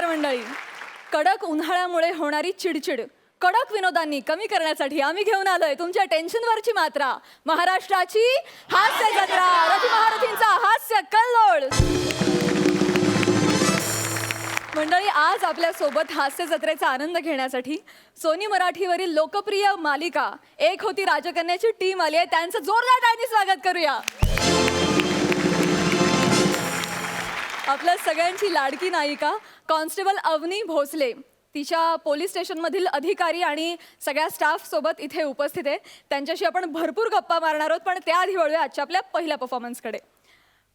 मंडळी, कडक उन्हाळ्यामुळे होणारी चिडचिड कडक विनोदांनी कमी करण्यासाठी आम्ही घेऊन आलोय तुमच्या टेन्शनवरची मात्रा, महाराष्ट्राची हास्य जत्रा, रथी महारथींचा हास्य कल्लोळ. मंडळी, आज आपल्या सोबत हास्य जत्रेचा आनंद घेण्यासाठी सोनी मराठीवरील लोकप्रिय मालिका एक होती राजकन्याची टीम आली आहे. त्यांचं जोरदार टाळ्यांनी स्वागत करूया. आपल्या सगळ्यांची लाडकी नायिका कॉन्स्टेबल अवनी भोसले, तिच्या पोलीस स्टेशनमधील अधिकारी आणि सगळ्या स्टाफ सोबत इथे उपस्थित आहे. त्यांच्याशी आपण भरपूर गप्पा मारणार आहोत, पण त्याआधी वळूया आजच्या आपल्या पहिल्या परफॉर्मन्सकडे.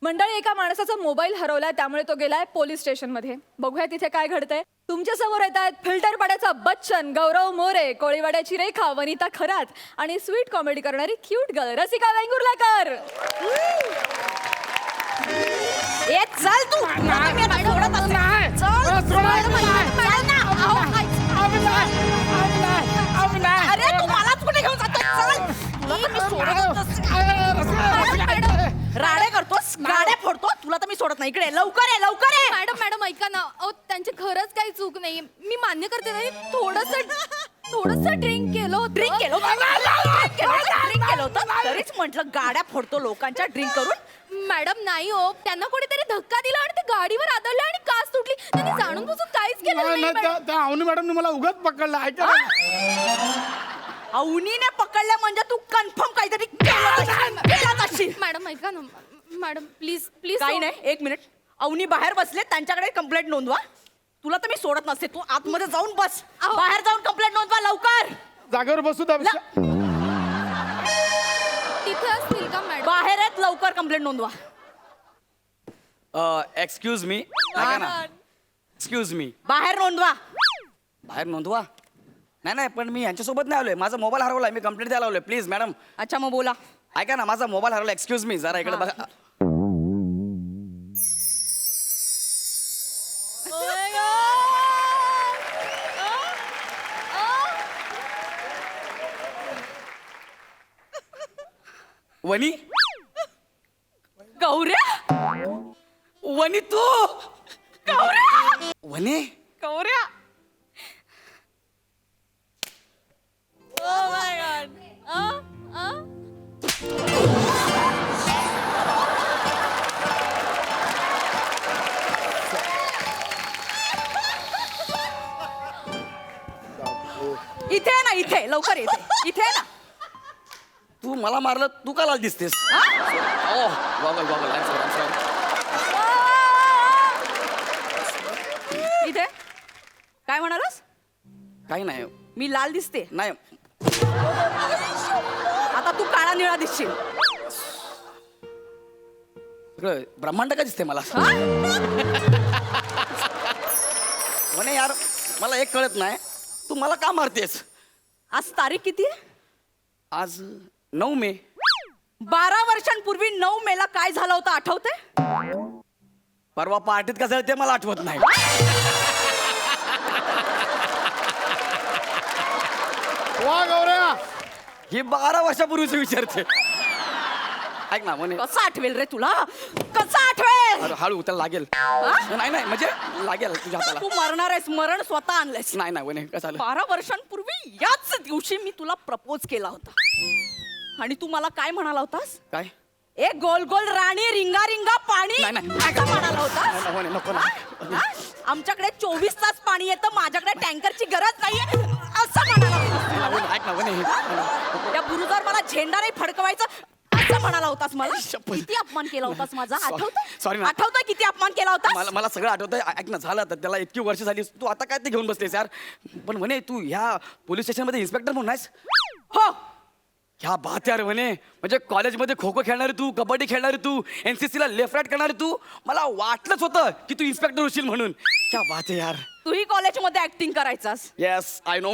मंडळी, एका माणसाचा मोबाईल हरवलाय, त्यामुळे तो गेलाय पोलीस स्टेशनमध्ये. बघूया तिथे काय घडतंय. तुमच्या समोर येत आहेत फिल्टरपाड्याचा बच्चन गौरव मोरे, कोळीवाड्याची रेखा वनिता खरात आणि स्वीट कॉमेडी करणारी क्यूट गर्ल रसिका वेंगुर्लेकर. चल तू अरे तू मलाच कुठे घेऊन राडे करतोस, गाड्या फोडतो. तुला तर मी सोडत नाही. इकडे लवकर आहे, लवकर आहे. मॅडम मॅडम ऐका ना, अहो त्यांची खरंच काही चूक नाही. मी मान्य करते नाही, थोडस ड्रिंक केलं होतं. ड्रिंक केलं होतं तरीच म्हटलं गाड्या फोडतो लोकांच्या ड्रिंक करून. मॅडम नाही हो, त्यांना कोणीतरी धक्का दिला आणि ते गाडीवर आदळले आणि काच तुटली. त्यांनी जाणून बुजून काहीच केलं नाही. त्या अवनी मॅडमने मला उगाच पकडलं. ऐका अवनीने पकडलं म्हणजे तू कन्फर्म काहीतरी केलं असशील. मॅडम ऐका ना, मॅडम प्लीज प्लीज. काही नाही, एक मिनिट. अवनी बाहेर बसले, त्यांच्याकडे कंप्लेंट नोंदवा. तुला तर मी सोडत नसते. तू आतमध्ये जाऊन बस, बाहेर जाऊन कंप्लेंट नोंदवा लवकर. जागेवर बसू द्या. तिथे असतील का मॅडम? बाहेर आहेत, लवकर कंप्लेंट नोंदवा. एक्सक्यूज मी, ऐका ना. एक्सक्यूज मी, बाहेर नोंदवा. बाहेर नोंदवा. नाही नाही, पण मी यांच्यासोबत नाही आलोय. माझा मोबाईल हरवलाय, मी कंप्लेंट द्यायला आलोय. Please madam. अच्छा मग बोला. ऐका ना, माझा मोबाईल हरवला. एक्सक्यूज मी, जरा इकडे बघा. वनी, गौऱ्या, वनी तू. गौऱ्या, वनी, गौऱ्या. इथे आहे ना, इथे लवकर येते. इथे आहे ना. तू मला मारलं, तू का लाल दिसतेस? Goggle goggle. इथे काय म्हणालास? काही नाही. मी लाल दिसते. नाही, आता तू काळा निळा दिसशील. सगळं ब्रह्मांड का दिसते मला? वने यार, मला एक कळत नाही, तू मला का मारतेस? आज तारीख किती आहे? आज 9 मे. 12 वर्षांपूर्वी 9 मेला काय झालं होतं आठवतंय? परवा पार्टीत कसं ते मला आठवत नाही. वा गौऱ्या, ही 12 वर्षापूर्वीच विचारते. ऐक ना म्हणे. कसं आठवेल रे तुला? कसं आठवेल? अरे हळू, त्याला लागेल. नाही नाही, म्हणजे लागेल तुझ्या हाताला. तू मरणार आहेस. मरण स्वतः आणलंयस. नाही नाही म्हणे, कसं झालं? 12 वर्षांपूर्वी याच दिवशी मी तुला प्रपोज केला होता आणि तू मला काय म्हणाला होतास? काय? ए गोल गोल राणी, रिंगा रिंगा पाणी. नाही, नाही. असं म्हणाला होतास? म्हणे नको ना. आमच्याकडे 24 तास पाणी येतं, माझ्याकडे टँकरची गरज नाहीये असं म्हणाला होतास. ऐक ना म्हणे. त्या बुरुजावर मला झेंडा नाही फडकवायचं असं म्हणाला होतास. मला किती अपमान केला होतास माझा? Sorry ना. आठवतोय किती अपमान केला होतास? मला सगळं आठवतंय. ऐक ना, झालं तर त्याला इतकी वर्ष झाली, तू आता काय ते घेऊन बसतेस यार? पण म्हणे तू ह्या पोलीस स्टेशनमध्ये इन्स्पेक्टर म्हणून आहेस? हो. क्या बात यार म्हणे. म्हणजे कॉलेजमध्ये खो खो खेळणारी तू, कबड्डी खेळणारी तू, NCC ला लेफ्ट राईट करणारी तू. मला वाटलंच होतं की तू इन्स्पेक्टर होशील म्हणून. क्या बात आहे यार. तूही कॉलेजमध्ये ऍक्टिंग करायचास? Yes, I know.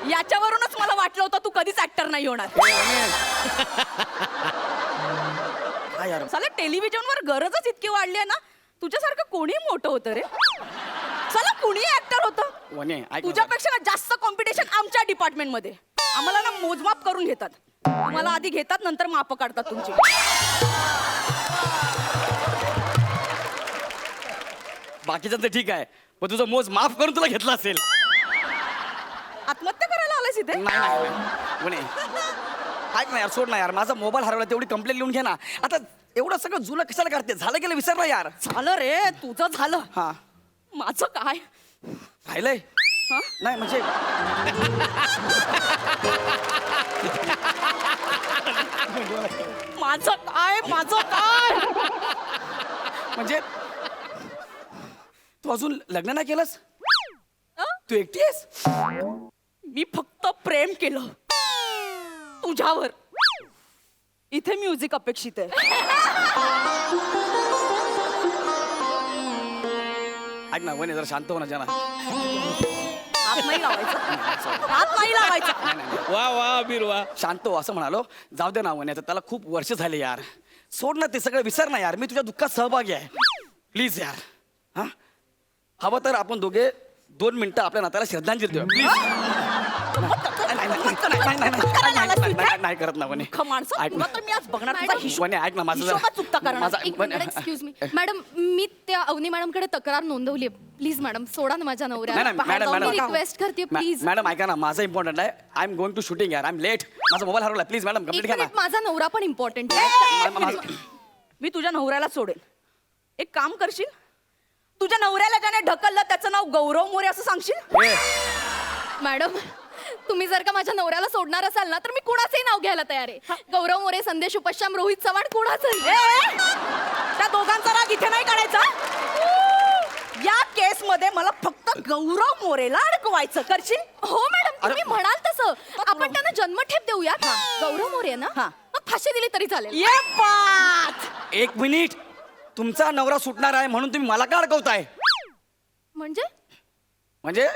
याच्यावरूनच मला वाटलं होतं तू कधीच ऍक्टर नाही होणार. काय यार, साला टेलिव्हिजनवर गरजच इतकी वाढली आहे ना. तुझ्यासारखं कोणी मोठं होतं रे? साला कोणी ऍक्टर होतं? वने ऐक ना. तुझ्यापेक्षा ना जास्त कॉम्पिटिशन आमच्या डिपार्टमेंट मध्ये. आम्हाला ना मोजमाप करून घेतात. तुम्हाला आधी घेतात, नंतर माप काढतात तुमची. बाकीच्यांचं ठीक आहे पण तुझं मोज माफ करून तुला घेतला असेल. आत्महत्या करायला आलास इथे? नाही म्हणे ऐक ना यार, सोड ना यार, माझा मोबाईल हरवला, तेवढी कंप्लेंट लिहून घे ना. आता एवढं सगळं जुनं कशाला करते, झालं गेलं विसर ना यार. झालं रे, तुझं झालं. हा माझं काय? राहिलंय हा? नाही म्हणजे माझं काय? म्हणजे तू अजून लग्न नाही केलंस? अं? तू एकटी आहेस? मी फक्त प्रेम केलं तुझ्यावर. इथे म्युझिक अपेक्षित आहे. ऐक ना वने जरा शांत हो ना जना. हात नाही लावायचा. हात नाही लावायचा. वा वा अबीर वा. शांत हो असं म्हणालो. जाऊ दे ना वने, आता त्याला खूप वर्ष झाले यार. सोड ना ते सगळं, विसर ना यार. मी तुझ्या दुःखात सहभागी आहे. प्लीज यार. हा हवं तर आपण दोघे 2 मिनिटं आपल्या नात्याला श्रद्धांजली देऊया प्लीज. नाही करत ना वने. मूर्ख माणसं, ऐक तुला ना तर मी आज बघणार तुझा मॅडम, हिशोब. वने ऐक ना माझं हिशोबात चुकता करणार. माझा एक मिनिट एक्सक्यूज मी मॅडम, मी त्या अवनी मॅडमकडे तक्रार नोंदवली आहे. प्लीज मॅडम सोडा ना माझ्या नवऱ्याला. नाही, मॅडम, मॅडम. रिक्वेस्ट करते प्लीज. मॅडम ऐका ना, माझं इम्पॉर्टंट आहे. I am going to shooting यार. I am late. माझा मोबाईल हरवला. प्लीज मॅडम एक कंप्लीट घ्या ना. मिनिट, माझा नवरा पण इम्पॉर्टंट मी तुझ्या नवऱ्याला सोडेन. एक काम करशील, तुझ्या नवऱ्याला ज्याने ढकललं त्याचं नाव गौरव मोरे असं सांगशील. ए, मॅडम, तुम्ही जर का माझ्या नवऱ्याला सोडणार असाल ना तर मी कुणाचंही नाव घ्यायला तयार आहे. गौरव मोरे, संदेश उपश्याम, रोहित चव्हाण, कुणाचंही. त्या दोघांचा राग इथे नाही काढायचा. या केस मध्ये मला फक्त गौरव मोरेला अडकवायचं. करशील? हो मॅडम, तुम्ही म्हणाल तसं. आपण त्यांना जन्मठेप देऊया. गौरव मोरे ना, हा. मग फाशी दिली तरी चालेल. ये बात. 1 मिनिट. तुमचा नवरा सुटणार आहे म्हणून तुम्ही मला का अडकवताय? म्हणजे म्हणजे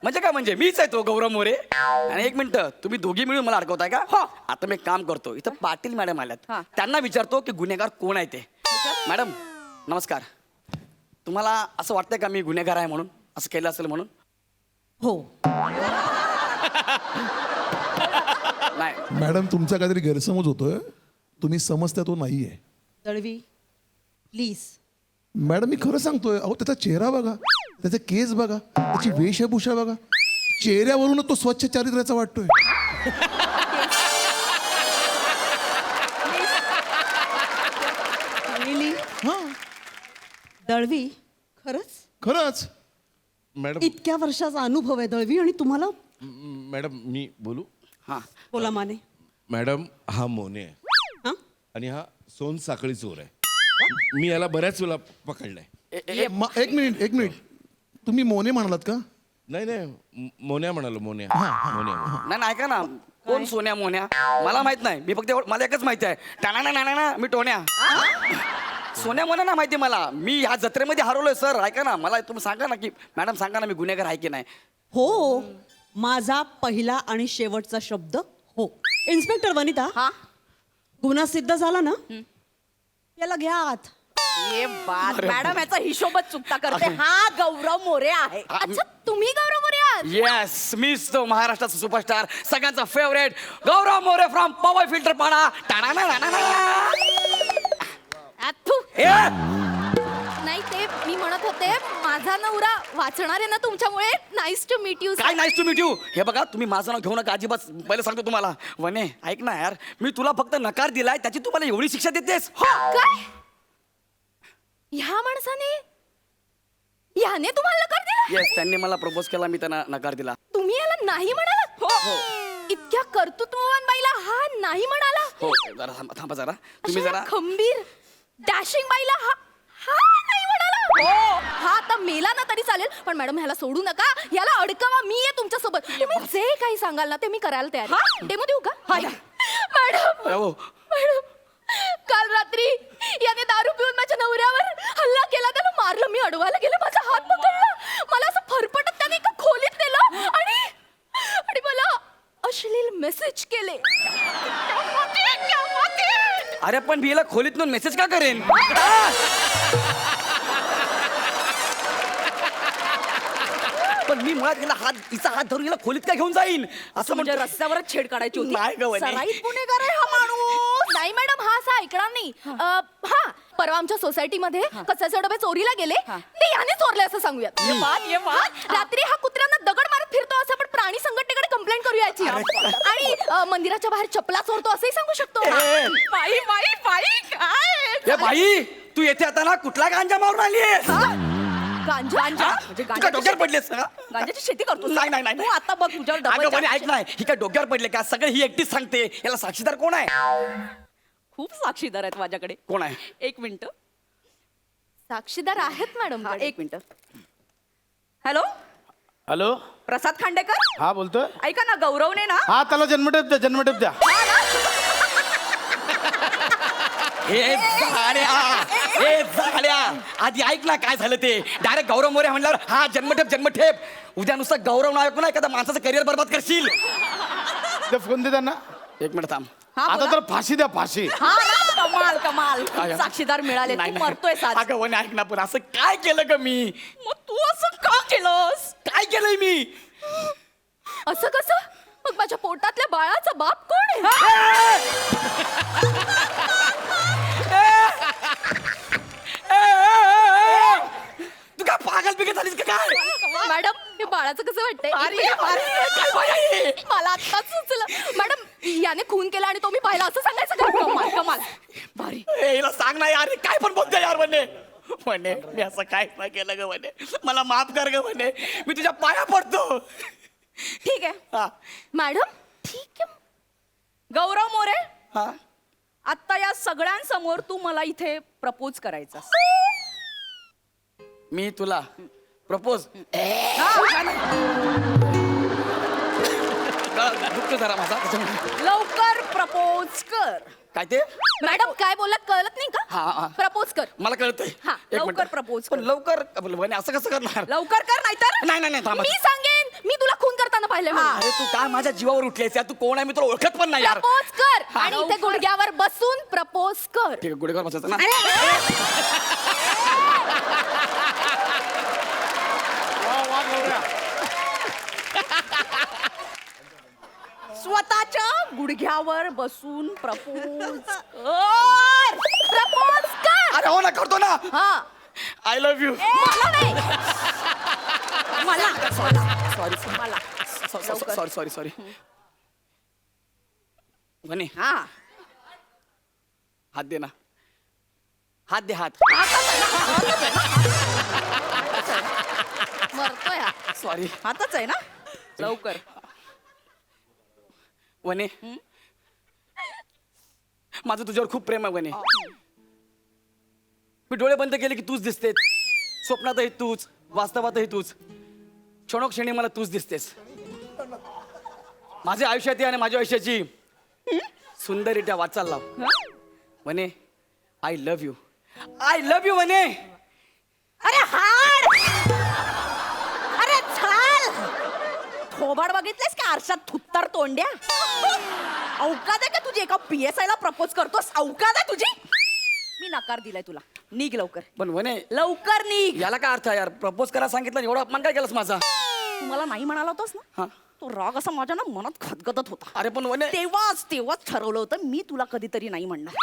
म्हणजे काय, म्हणजे मीच आहे तो गौरव मोरे. आणि 1 मिनिट, तुम्ही दोघी मिळून मला अडकवताय का? हो. आता मी एक काम करतो, इथं पाटील मॅडम आल्यात. हा. त्यांना विचारतो की गुन्हेगार कोण आहे ते. मॅडम नमस्कार. तुम्हाला असं वाटतंय का मी गुन्हेगार आहे म्हणून, असं केलं असेल म्हणून? हो. नाही मॅडम तुमचा काहीतरी गैरसमज होतोय. तुम्ही समजता तो नाहीये. दळवी प्लीज. मॅडम मी खरं सांगतोय. अहो त्याचा चेहरा बघा, त्याचे केस बघा, त्याची वेशभूषा बघा. चेहऱ्यावरूनच तो स्वच्छ चारित्र्याचा वाटतोय. हा दळवी, खरंच खरंच. मॅडम इतक्या वर्षाचा अनुभव आहे दळवी, आणि तुम्हाला मॅडम मी बोलू? हां बोला माने. मॅडम हा मोने आहे हा? आणि हा सोन साखळी चोर आहे. मी याला बऱ्याच वेळा पकडलाय. एक मिनिट. तुम्ही मोने म्हणालात का? नाही मोन्या म्हणालो. मोन्या. नाही नाही, ऐका ना, कोण सोन्या मोन्या मला माहित नाही. मी फक्त मला एकच माहिती आहे, टाणा मी टोन्या. सोन्या मोन्या ना माहिती मला. मी ह्या जत्रेमध्ये हरवलोय सर. ऐका ना, मला तुम्ही सांगा ना की मॅडम सांगा ना मी गुन्हेगार आहे की नाही. हो, माझा पहिला आणि शेवटचा शब्द हो. इन्स्पेक्टर वनिता, हा. गुन्हा सिद्ध झाला ना, याला घ्या आत. ये बात. मॅडम याचा हिशोबच चुकता करते. हा गौरव मोरे आहे. अच्छा, तुम्ही गौरव मोरे आहात? येस, मीच तो महाराष्ट्राचा सुपरस्टार, सगळ्यांचा favourite Gaurav More from Powai filter Pada. नाही, ते मी म्हणत होते माझा नवरा वाचणार आहे ना तुमच्यामुळे. Nice to meet you. काय नाईस टू मीट यू. हे बघा, तुम्ही माझं नाव घेऊ नका अजिबात. पहिले सांगतो तुम्हाला. वने ऐक ना यार, मी तुला फक्त नकार दिलाय, त्याची तू मला एवढी शिक्षा देतेस? काय? ह्या माणसाने, ह्याने तुम्हाला नकार दिला? येस, त्यांनी मला प्रपोज केला, मी त्यांना नकार दिला. तुम्ही याला नाही म्हणालात? इतक्या कर्तृत्ववान बाईला हा नाही म्हणाला? हो, जरा थांबा जरा. तुम्ही अशा जरा खंबीर डॅशिंग बाईला हा हा नाही म्हणाला? हो, हा आता मेला ना तरी चालेल, पण मॅडम ह्याला सोडू नका. ह्याला अडकवा. मी आहे तुमच्या सोबत. तुम्ही जे काही सांगाल ना ते मी करायला तयार आहे. डेमो देऊ का? मॅडम, हो. मॅडम, काल रात्री याने दारू पिऊन माझ्या नवऱ्यावर हल्ला केला. त्याला मारलं. मी अडवायला गेले, माझा हात पकडला. मला असं फरफटत त्याने एका खोलीत नेलं आणि मला अश्लील मेसेज केले. अरे पण मी हिला खोलीत नेऊन मेसेज का करेन? पण मी मुळात हिला हिचा हात धरून हिला खोलीत काय घेऊन जाईन असं म्हणजे म्हणजे रस्त्यावरच छेड काढायची होती. नाही गं वने. सराईत गुन्हेगार आहे हा माणूस. नाही मॅडम, हा असा ऐकणार नाही. हा, परवा आमच्या सोसायटीमध्ये कचऱ्याचे डबे चोरीला गेले ते याने चोरले असं सांगूयात. रात्री हा कुत्र्यांना दगड मारत फिरतो असं आपण प्राणी संघटनेकडे कंप्लेंट करूया याची. आणि मंदिराच्या बाहेर चपला चोरतो असंही सांगू शकतो. बाई बाई बाई काय ए बाई तू येथे आता ना कुठला गांजा मारून आली गांजा म्हणजे तुका डोक्यावर पडलेस का गांजाची शेती करतो. नाही, नाही, नाही. तू आता बघ तुझ्यावर अगं डबल म्हणे ऐक नाही ही काय डोक्यावर पडले का सगळे ही एकटीच सांगते याला साक्षीदार कोण आहे खूप साक्षीदार आहेत माझ्याकडे. कोण आहे एक मिनिट. साक्षीदार आहेत मॅडम. एक मिनिट. हॅलो हॅलो प्रसाद खांडेकर हा बोलतोय. ऐका ना गौरवने ना हा त्याला जन्मठेप द्या जन्मठेप द्या. हे झाड्या आधी ऐक ना काय झालं ते डायरेक्ट गौरव मोरे म्हणल्यावर हा जन्मठेप उद्या नुसतं गौरव नायक ना एखादा माणसाचं करिअर बरबाद करशील. ते फोन दे त्यांना. एक मिनिट थांब आता तर फाशी द्या फाशी. हा ना कमाल कमाल काय? साक्षीदार मिळाले. नाही, तू नाही. मरतोय साज. अगं वने ऐक ना पण असं काय केलं ग मी मग तू असं का केलंस? काय केलंय मी असं कसं? मग माझ्या पोटातल्या बाळाचा बाप कोण आहे? तू काय पागल बिगल झालीस का काय मॅडम हे बाळाचं कसं वाटतंय? काय बाई आहे? मला आत्ताच सुचलं. मॅडम याने खून केला आणि तो मी पाहिला असं सांगायचं का? कमाल कमाल. भारी. ए, हिला सांग ना यार हे काय पण बोलतोय यार म्हणे म्हणे मी असं काय नाही केलं ग म्हणे मला माफ कर ग म्हणे मी तुझ्या पाया पडतो. ठीक आहे हा मॅडम ठीक आहे. गौरव मोरे हा आता या सगळ्यांसमोर तू मला इथे प्रपोज करायचा. मी तुला प्रपोज दुःख जरा माझा त्याच्यामुळे. लवकर प्रपोज कर. काय ते मॅडम काय बोलत कळत नाही हा, हा. का? प्रपोज कर. मला कळतंय हा, एक लवकर मिनिट. propose पण कर. लवकर म्हणे असं कसं करणार लवकर कर नाहीतर नाही नाही नाही थांबा. मी सांगेन मी तुला खून करताना पाहिले. अरे तू काय माझ्या जीवावर उठलीस यार तू कोण आहे मी तुला ओळखत पण नाही यार. प्रपोज कर हा. आणि इथे गुडघ्यावर बसून प्रपोज कर. ठीक आहे गुढीवर बसायचं ना वा वा गौऱ्या. स्वतःच्या गुडघ्यावर बसून प्रपोज प्रपोज कर. अरे हो ना करतो ना हा आय लव्ह यू मला नाही. मला सॉरी मला सॉरी सॉरी सॉरी म्हणे हा हात दे ना हात दे हात मरतोय हा. सॉरी हातच आहे ना लवकर. वने माझं तुझ्यावर खूप प्रेम आहे वने मी डोळे बंद केले की तूच दिसतेस स्वप्नातही तूच वास्तवातही तूच क्षणोक्षणी मला तूच दिसतेस माझ्या आयुष्यात आणि माझ्या आयुष्याची सुंदररित्या वाचाल लाव वने आय लव्ह यू वने. अरे हाड अरे चाल थोबाड बघितलेस का आरशात थुत्तर तोंड्या. अवकाद आहे का तुझी एका PSI ला प्रपोज करतोस? अवकाद आहे तुझी? मी नकार दिलाय तुला. निघ लवकर पण वने लवकर निघ. याला काय अर्थ आहे यार प्रपोज करा सांगितलं एवढा अपमान काय केलास माझा. तू मला नाही म्हणाला होतास ना हा तो राग असा माझ्या ना मनात खदगदत होता. अरे पण वने तेव्हाच ठरवलं होतं मी तुला कधीतरी नाही म्हणणार.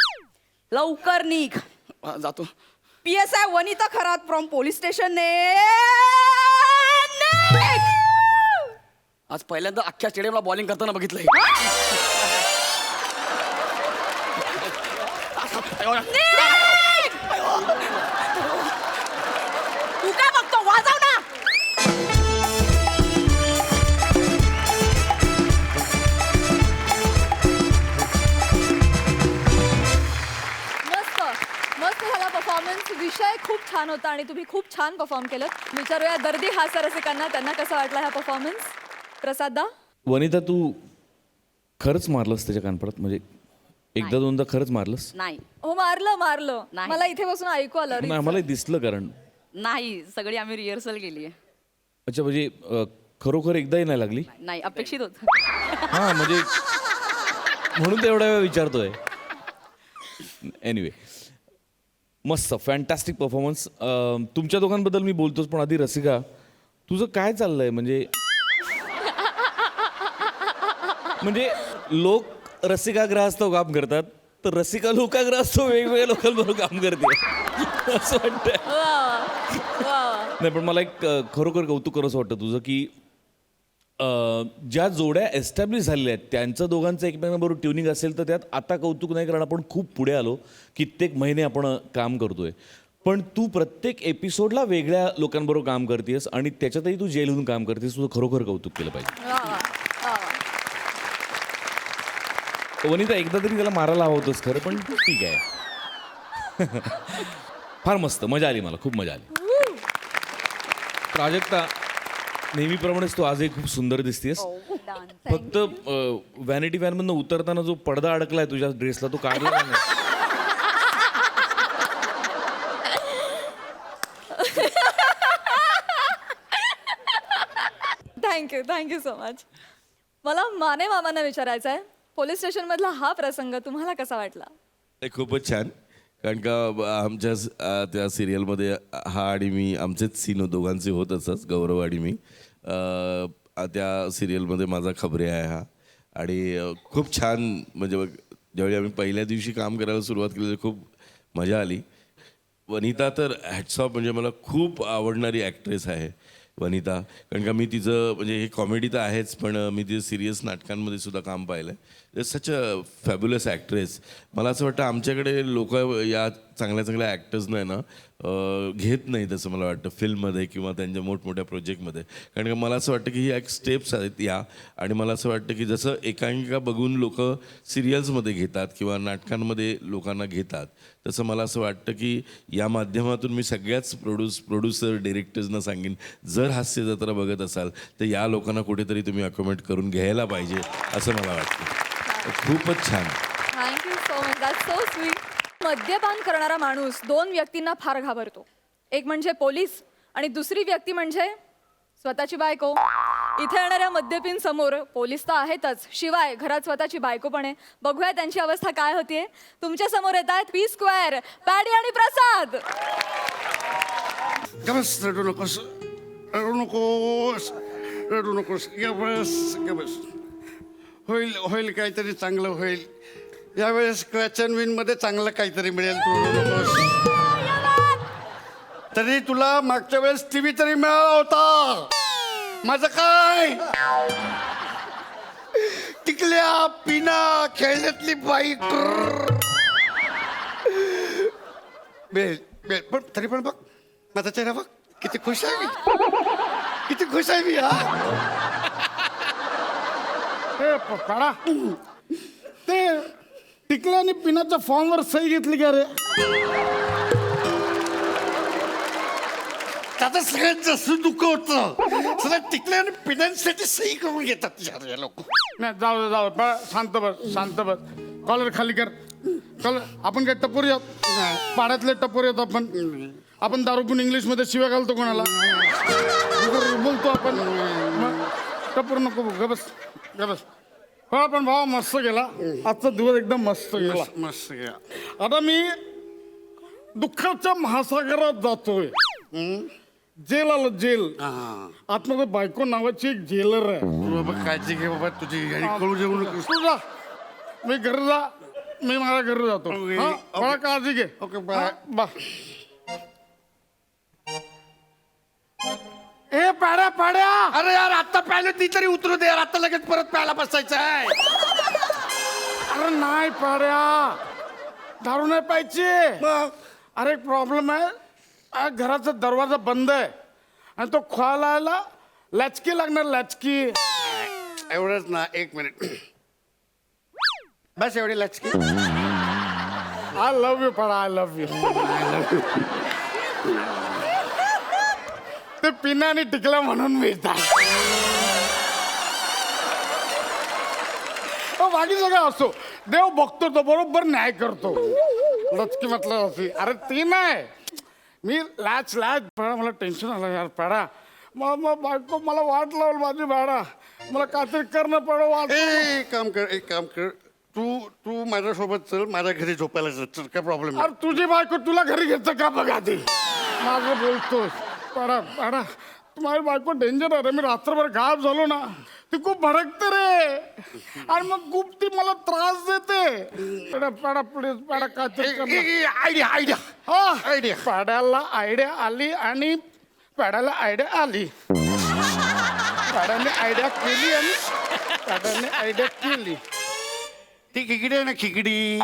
लवकर निघ. हा, जातो PSI Vanita Kharat from police station. आज पहिल्यांदा अख्ख्या स्टेडियमला बॉलिंग करताना बघितलंय. तू काय बघतो? वाजव ना. मस्त मस्त झाला परफॉर्मन्स. विषय खूप छान होता आणि तुम्ही खूप छान परफॉर्म केलं. विचारूया दर्दी हास्यरसिकांना त्यांना कसा वाटला हा परफॉर्मन्स. प्रसादा वनिता तू खरंच मारलंस त्याच्या कानपडात म्हणजे एकदा दोनदा खरंच मारलंस. नाही हो मारलं नाही. मला इथे बसून ऐकू आलं. नाही मला दिसलं कारण नाही सगळी आम्ही रिहर्सल केली आहे. अच्छा म्हणजे खरोखर एकदाही नाही लागली. नाही अपेक्षित होत. हा म्हणजे म्हणून तर एवढा वेळ विचारतोय. एनिवे मस्त फॅन्टॅस्टिक परफॉर्मन्स. तुमच्या दोघांबद्दल मी बोलतोच पण आधी रसिका तुझं काय चाललंय म्हणजे लोक रसिकाग्रहास्तव काम करतात तर रसिका लोकाग्रस्त वेगवेगळ्या लोकांबरोबर काम करते असं वाटतंय. नाही पण मला एक खरोखर कौतुक करावंसं वाटतं तुझं की ज्या जोड्या एस्टॅब्लिश झालेल्या आहेत त्यांचं दोघांचं एकमेकांबरोबर ट्युनिंग असेल तर त्यात आता कौतुक नाही, कारण आपण खूप पुढे आलो, कित्येक महिने आपण काम करतोय. पण तू प्रत्येक एपिसोडला वेगळ्या लोकांबरोबर काम करतेस आणि त्याच्यातही तू जेलहून काम करतेस. तुझं खरोखर कौतुक केलं पाहिजे. वनिता एकदा तरी त्याला मारायला हवं होतंस खरं, पण ठीक आहे. फार मस्त मजा आली, मला खूप मजा आली. प्राजक्ता, नेहमीप्रमाणेच तू आजही खूप सुंदर दिसतेस. फक्त व्हॅनिटी व्हॅनमधनं उतरताना जो पडदा अडकलाय तुझ्या ड्रेसला तो काढला नाही. Thank you so much. मला माने मामांना विचारायचं आहे, पोलीस स्टेशनमधला हा प्रसंग तुम्हाला कसा वाटला? ते खूपच छान, कारण का आमच्या त्या सिरियलमध्ये हा आणि मी आमचेच सीन दोघांचे होत असत, गौरव आणि मी. त्या सिरियलमध्ये माझा खबरे आहे हा, आणि खूप छान, म्हणजे ज्यावेळी आम्ही पहिल्या दिवशी काम करायला सुरुवात केली खूप मजा आली. वनिता तर हॅट्स ऑफ, म्हणजे मला खूप आवडणारी ॲक्ट्रेस आहे वनिता, कारण का मी तिचं म्हणजे हे कॉमेडी तर आहेच, पण मी तिचं सिरियस नाटकांमध्ये सुद्धा काम पाहिलं आहे. सच अ फॅब्युलस ॲक्ट्रेस. मला असं वाटतं आमच्याकडे लोक या चांगल्या चांगल्या ॲक्टर्सना आहे ना घेत नाही, तसं मला वाटतं फिल्ममध्ये किंवा त्यांच्या मोठमोठ्या प्रोजेक्टमध्ये. कारण का मला असं वाटतं की ही एक स्टेप्स आहेत या, आणि मला असं वाटतं की जसं एकांकिका बघून लोक सिरियल्समध्ये घेतात किंवा नाटकांमध्ये लोकांना घेतात, तसं मला असं वाटतं की या माध्यमातून मी सगळ्याच प्रोड्युसर डिरेक्टर्सना सांगेन, जर हास्य जत्रा बघत असाल तर या लोकांना कुठेतरी तुम्ही अकोमेंट करून घ्यायला पाहिजे असं मला वाटतं. खूपच छान. Thank you so much, that's so sweet. मद्यपान करणारा माणूस दोन व्यक्तींना फार घाबरतो. एक म्हणजे पोलीस आणि दुसरी व्यक्ती म्हणजे स्वतःची बायको. इथे येणाऱ्या मद्यपीन समोर पोलीस तर आहेतच, शिवाय घरात स्वतःची बायको पण आहे. बघूया त्यांची अवस्था काय होतीये. तुमच्या समोर येत आहेत पी स्क्वेअर, पॅडी आणि प्रसाद. बस, रडू नकोस, रडू नकोस, रडू नकोस. बस. होईल काहीतरी चांगलं होईल. यावेळेस स्क्रॅच अँड विन मध्ये चांगलं काहीतरी मिळेल. तू रडू नकोस. तरी तुला मागच्या वेळेस टीव्ही तरी मिळाला होता. माझं काय, टिकल्या पिना खेळण्यातली बाई बेल बेल. पण तरी पण बघ माझा चेहरा बघ, किती खुश आहे मी, किती खुश आहे मी. हा ते टिकल्या आणि पिनाच्या फॉर्मवर सही घेतली का रे? त्याचं सगळ्यात जास्त दुःख होतं. सगळ्या टिकल्या आणि पिनांसाठी सही करून घेतात लोक. नाही, जाऊ शांत बस. कॉलर खाली कर. कॉलर. आपण काय टपोरी आहोत? पाड्यातले टपोरी आहोत आपण दारू पिऊन इंग्लिशमध्ये शिव्या घालतो कोणाला? बोलतो आपण. टपोर नको. गबस. हो पण भावा मस्त गेला आजचा दिवस, एकदम मस्त गेला. आता मी दुःखाच्या महासागरात जातोय. जेल आलं, जेल. आतमध्ये बायको नावाची एक जेलर आहे. बाबा काळजी घे बाबा तुझी, कळू जेवू नकोस. तू जा, मी घरी जा, मी माझ्या घरी जातो. मला काळजी घे. Okay bye. ए पाड्या. अरे यार आता प्यायला ती तरी उतरू दे यार, आता लगेच परत प्यायला बसायचं आहे. अरे नाही पाड्या, दारू नाही प्यायची. अरे एक प्रॉब्लेम आहे, घराचा दरवाजा बंद आहे आणि तो खोलायला लचकी लागणार. लचकी एवढंच ना. 1 मिनिट बस, एवढी लचकी. आय लव्ह यू पाडा, आय लव्ह यू. ते पिना आणि टिकला म्हणून मिळतात. बाकी सगळं असो, देव बघतो तो बरोबर न्याय करतो. लचकी म्हटलं असे. अरे ती नाही, मी लॅच मला टेन्शन आलं यार. पाडा मग बायको मला वाट लावल माझी. भाडा मला काहीतरी करणं पडो. एक काम कर तू माझ्यासोबत चल, माझ्या घरी झोपायला चल. काय प्रॉब्लेम? अरे तुझी बायको तुला घरी घेतं का बघा ती. माझं बोलतोस पाडा. माझी बायको डेंजर आहे. मी रात्रभर गायब झालो ना, ती खूप भडकते रे आणि मग खूप ती मला त्रास देते. पाडा प्लीज पाडा काहीतरी आयडिया आयडिया हा आयडिया. पाड्याला आयडिया आली आणि पाड्याला आयडिया आली. पाड्याने आयडिया केली आणि पाड्याने आयडिया केली. ती खिकडी आहे ना खिकडी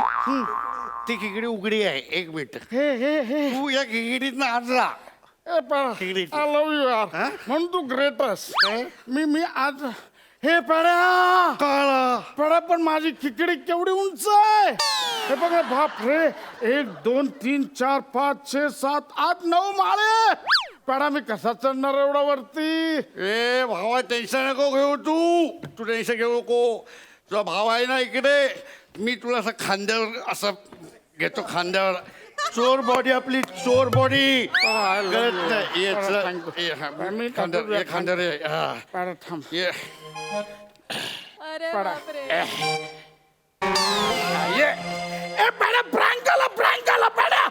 ती खिकडी उघडी आहे. एक मिनिट हे हे हे तू या खिकडीतनं आज जा. ए पाडा खिकडी. आय लव्ह यू यार. हा? म्हणून तू ग्रेटस. मी आज हे पाड्या कळलं. पडा पण माझी खिकडी केवढी उंच आहे. हे बघा बाप रे 1 2 3 4 5 6 7 8 9 माळे. पडा मी कसा चढणार एवढा वरती. ए भावा टेन्शन नको घेऊ तू टेन्शन घेऊ नको. तुझा भाव आहे ना इकडे मी तुला असं खांद्यावर असं घेतो खांद्यावर. चोर बॉडी आपली चोर बॉडी कळत नाही. ये, चला. ये, हा, खांद्यावर ये, खांद्यावर ये. हा. पाडा थांब. ये. अरे पडा. बापरे. ये ए पाडा प्रँक आला पाडा.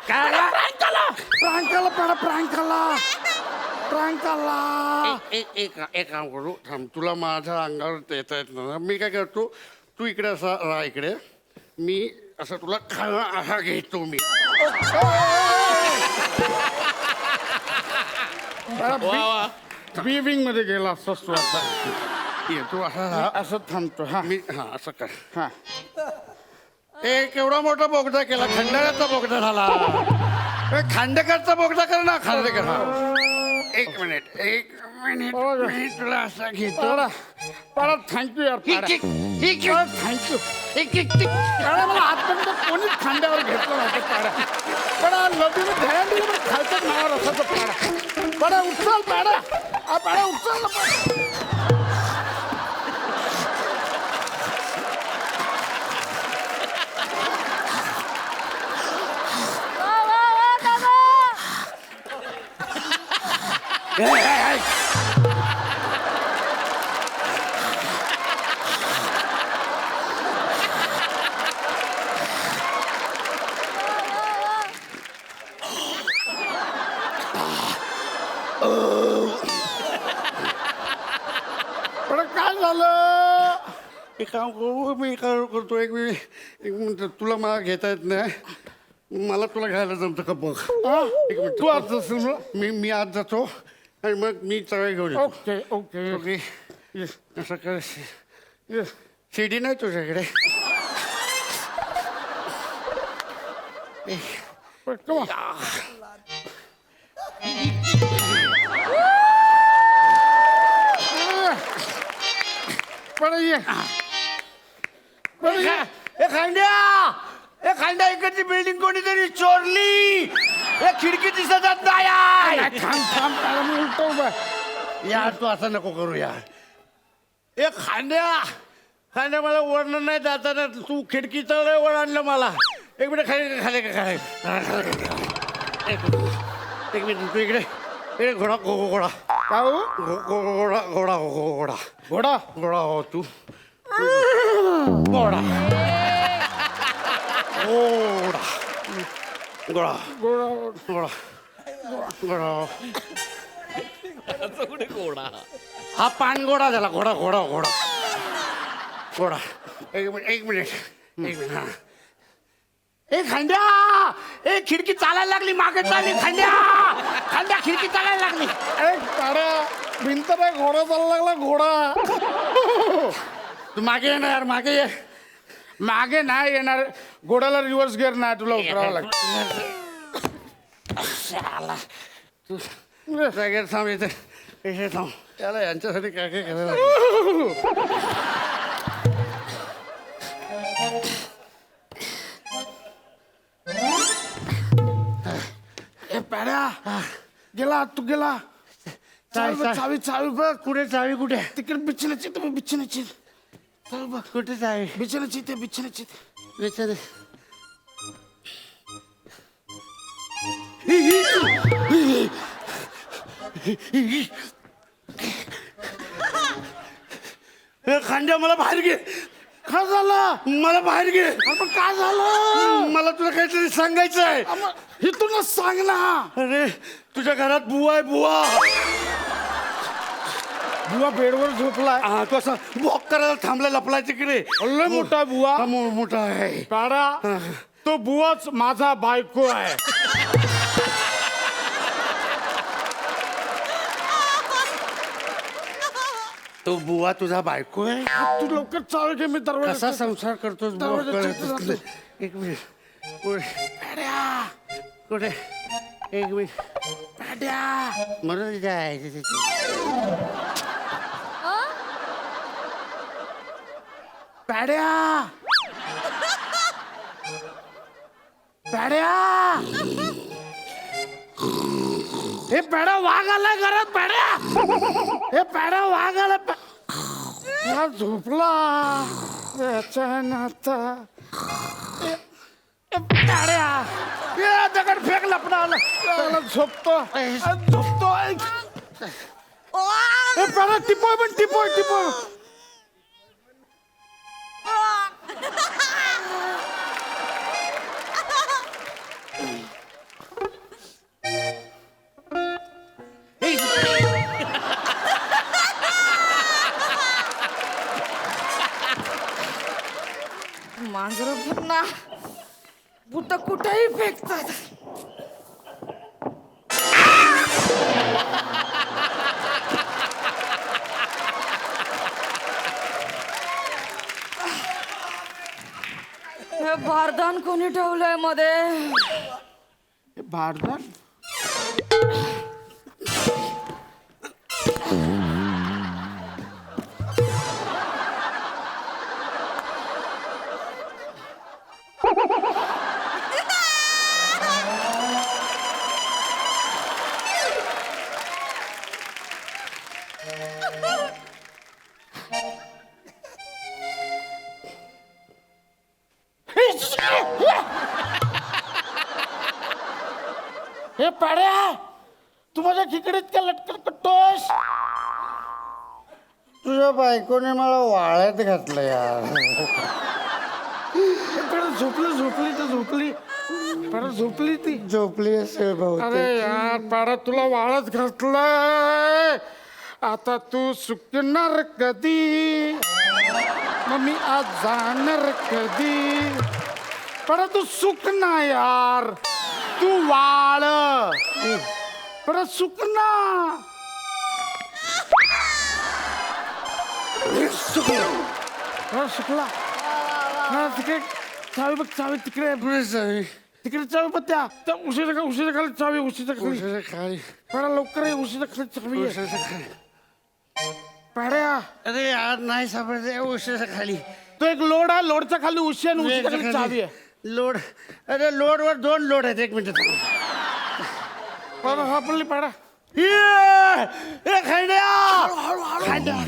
प्रँक आला. एक काम करू थांब. तुला माझ्या अंगावर येता येत ना. मी काय करतो तू इकडे असा राहा इकडे. मी असं तुला खाणं असा घेतो मी. बी विंग मध्ये गेला असतोस तू आता. ये तू असा राहा. असं थांबतो हा मी हा असं कर. हा. एक एवढा मोठा बोगदा केला खंडाळ्याचा बोगदा झाला. खांडेकरचा बोगदा कर ना खांडेकर. हा. एक मिनिट मी तुला असं घेतो. पाडा थँक्यू यार पाडा. थँक्यू. पाडा मला आजपर्यंत कोणीच खांद्यावर घेतलं नव्हतं पाडा. पाडा नदीने ध्यान दिलं पण खालच्या नावावर असायचं पाडा. पाडा उचल पाडा. पाडा उचल ना पाडा. वा, वा, वा, दादा. पाडा काय झालं. एक काम करू मी काय करतो एक मिनिट तुला मला घेता येत नाही. मला तुला घ्यायला जमतं का बघ. एक मिनिट तू आज असेल ना. मी आज जातो आणि मग मी चवय घेऊन येतो. ओके ओके ओके ये, असं कर. ये. शिडी नाही तुझ्याकडे. Come on. ये ए खांड्या इकडची बिल्डिंग कोणीतरी चोरली. एक खिडकी दिसत नाही. थांब थांब पाडा मी उलटो उभा. यार तू असं नको करू यार. ए खांद्या मला वळण नाही जाताना तू खिडकीचं लय वर आणलं मला. एक मिनिट खाली खाली खाली एक मिनिट तू इकडे घोडा घोडा का हो? घोडा घोडा घोडा घोडा घोडा हो तू घोडा घोडा घोडा घोडा घोडा घोडा हा पानघोडा झाला. घोडा घोडा घोडा घोडा. एक मिनिट हा. ए खांद्या ए खिडकी चालायला लागली मागे चालली. खांद्या खिडकी चालायला लागली. एक पाड्या भिंत नाही घोडा चालला लागला घोडा. तू मागे ये ना यार मागे ये. मागे नाही येणार. घोड्याला रिव्हर्स गिअर नाही तुला उतरावं लागतं. तू जागेवर थांब इथे थांब. त्याला यांच्यासाठी काय काय करायला लागलं. ए पाड्या गेला तू गेला. चावी चावी बघ कुठे चावी कुठे तिकडे बिछाण्याची तुम्ही बिछाण्याची चल बघ कुठे चावी बिछाण्याची ते बिछाण्याची विचार. खांद्या मला बाहेर घे. का झालं. मला बाहेर घे. पण काय झालं. मला तुला काहीतरी सांगायचं आहे. इथूनच सांग ना. अरे तुझ्या घरात बुवा आहे बुवा. बुवा बेडवर झोपलाय. हा तो असं वॉक करायला थांबला लपलाय तिकडे. लय मोठा आहे बुवा. हा, मोठा आहे. पॅड्या तो बुवाच माझा बायको आहे. तो बुवा तुझा बायको आहे. तू लवकर चालू घे, मी दरवाजा कसा संसार करतोस बुवा दरवाजा कळतच चिरतो नाही. एक मिनिट कुठे पॅड्या? कुठे एक मिनिट पॅड्या म्हणून जायचं तिथे. पॅड्या पॅड्या हे पॅडा वाघ आलाय घरात. पॅड्या हे पॅडा वाघ आलाय. हा झोपला याच्या नाता. पॅड्या ये दगड फेक लपडा आला. झोपतो झोपतो. हे पॅडा टिपोय पण टिपोय टिपोय. मांजर पुन्हा बुट कुठेही फेकतात. हे बारदान कोणी ठेवलंय मध्ये? भारतात हे पाड्या तू माझ्या खिकडीत का लटकन कटतोस? तुझ्या बायकोने मला वाळ्यात घातलं यार. झोपली झोपली तर झोपली. पाडा झोपली ती. झोपली असेल बहुतेक. अरे यार पाडा तुला वाळच घातलाय. आता तू सुकणार कधी? मग मी आज जाणार कधी? पाडा तू सुक ना यार. तू वाळ परत सुक ना. सुकला. हा तिकडे चावी बघ. चावी तिकडे तिकडे चावी बघ. त्या उशिरा खाली चावी. उशिरा खाली पाड्या लवकर ये. उशिरा खाली चावी आहे. पाड्या अरे यार नाही सापडते उशिरा खाली. तो एक लोड आहे. लोडच्या खाली उशी आणि उशीच्या खाली चावी आहे. लोड. अरे लोडवर 2 लोड आहेत. एक मिनिट सापडली पाड्या.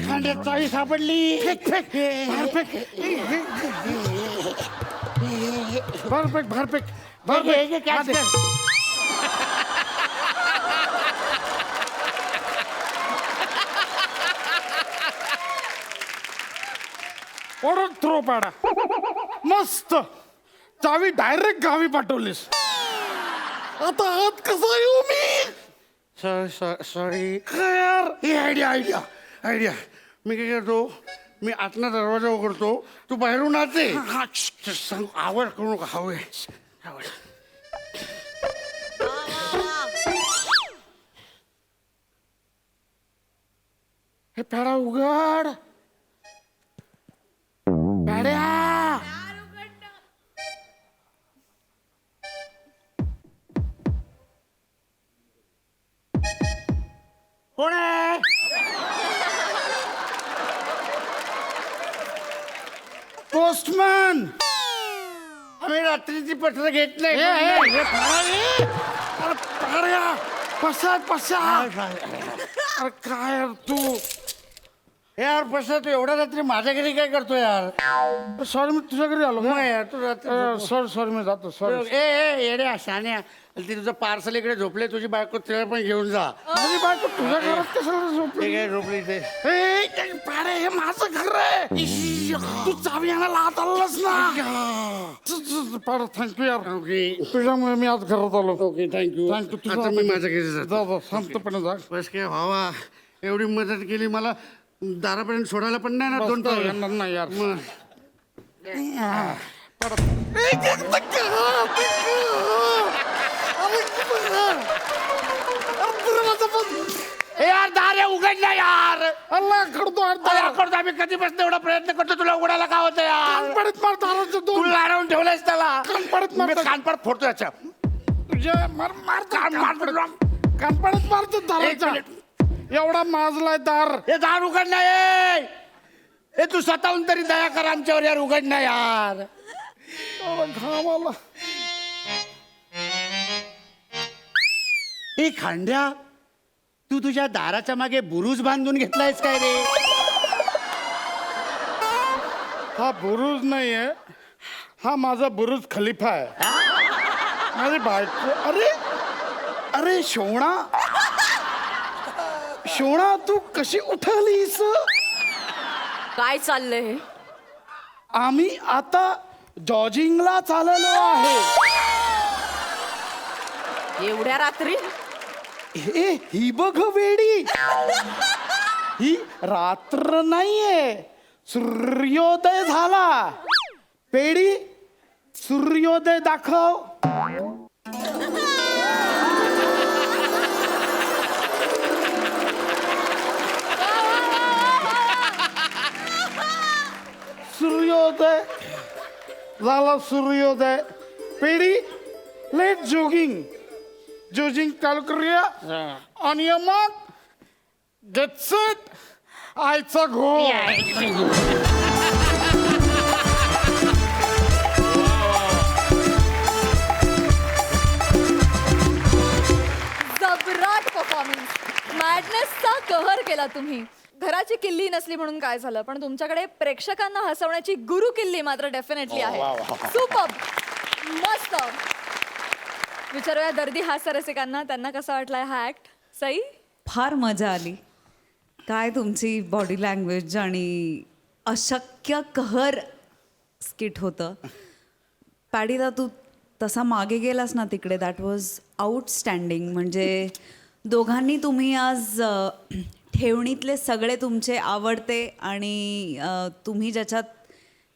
खांड्यात चावी सापडली. भारपेक ऑर्डर थ्रो पाडा. मस्त चावी डायरेक्ट गावी पाठवलीस. आता आत कसा येऊ मी? सॉरी काय यार? ही आयडिया मी काय करतो, मी आतला दरवाजा उघडतो, तू बाहेरून आते. सांग आवड करू नका. हवे आवड. हे पेडा उघड. पेड्या कोण आहे? पोस्टमन. आम्ही रात्रीची पत्र घेत नाही. अरे काय यार तू? यार पसा तू एवढ्या रात्री माझ्या घरी काय करतो यार? सॉरी मी तुझ्या घरी आलो. मग यार तू रात्री सॉरी मी जातो. सॉरी. ए येड्या शान्या, ती तुझं पार्सल इकडे झोपले, तुझी बायको तिला पण घेऊन जा. माझी बायको तुझ्या घरात कशाला झोपली? ते काय झोपली ते? पाडे हे माझं घर आहे. तू चावी आणायला आत आलास ना. पाडा थँक्यू यार. ओके तुझ्यामुळे मी आज घरात आलो. Okay thank you. थँक्यू. आता मी माझ्या घरी जातो. जा शांतपणे जा. बस काय भावा, एवढी मदत केली मला दारापर्यंत सोडायला पण नाही ना दोन बसता पावलं. येणार नाही यार. मग. ए यार दारे उघडल्या यार. अल्ला खडतो अरे करतो आम्ही कधीपासून एवढा प्रयत्न करतो तुला उघडायला का होतं यार. कानपडीत मार दाराचं तू दोन लाडवून ठेवलंयस त्याला. कानपडीत मी मार कानपड फोडतो याच्या. तुझ्या मार मार कान मारतो. कानपडीत मारतो दाराच्या एवढा माजलाय दार. हे दार उघडणं आहे. हे तू स्वतःहून तरी दया कर आमच्यावर यार उघडणं यार. एवढा घाम आला. हे खांड्या तू तुझ्या दाराच्या मागे बुरुज बांधून घेतलायस काय रे. हा बुरुज नाहीये, हा माझा बुरुज खलिफा आहे. माझी बायको. अरे अरे शोणा शोणा तू कशी उठलीस. काय चाललंय? आम्ही आता जॉजिंगला चाललो आहे. एवढ्या रात्री? ही बघ वेडी, ही रात्र नाहीये, सूर्योदय झाला. पेडी सूर्योदय दाखव. सूर्योदय झाला सूर्योदय. पेडी लेट जॉगिंग चालू करूया. आणि मग गेट सेट आयचा घो. जबराट परफॉर्मन्स. मॅडनेसचा कहर केला तुम्ही. घराची किल्ली नसली म्हणून काय झालं, पण तुमच्याकडे प्रेक्षकांना हसवण्याची गुरु किल्ली मात्र डेफिनेटली आहे. सुपर, मस्त. विचारूया दर्दी हास्य रसिकांना, त्यांना कसा वाटलाय हा ऍक्ट. सई? फार मजा आली. काय तुमची बॉडी लँग्वेज आणि अशक्य कहर स्किट होतं. पॅडीला तू तसा मागे गेलास ना तिकडे, दॅट वॉज आउटस्टँडिंग. म्हणजे दोघांनी तुम्ही आज ठेवणीतले सगळे तुमचे आवडते आणि तुम्ही ज्याच्यात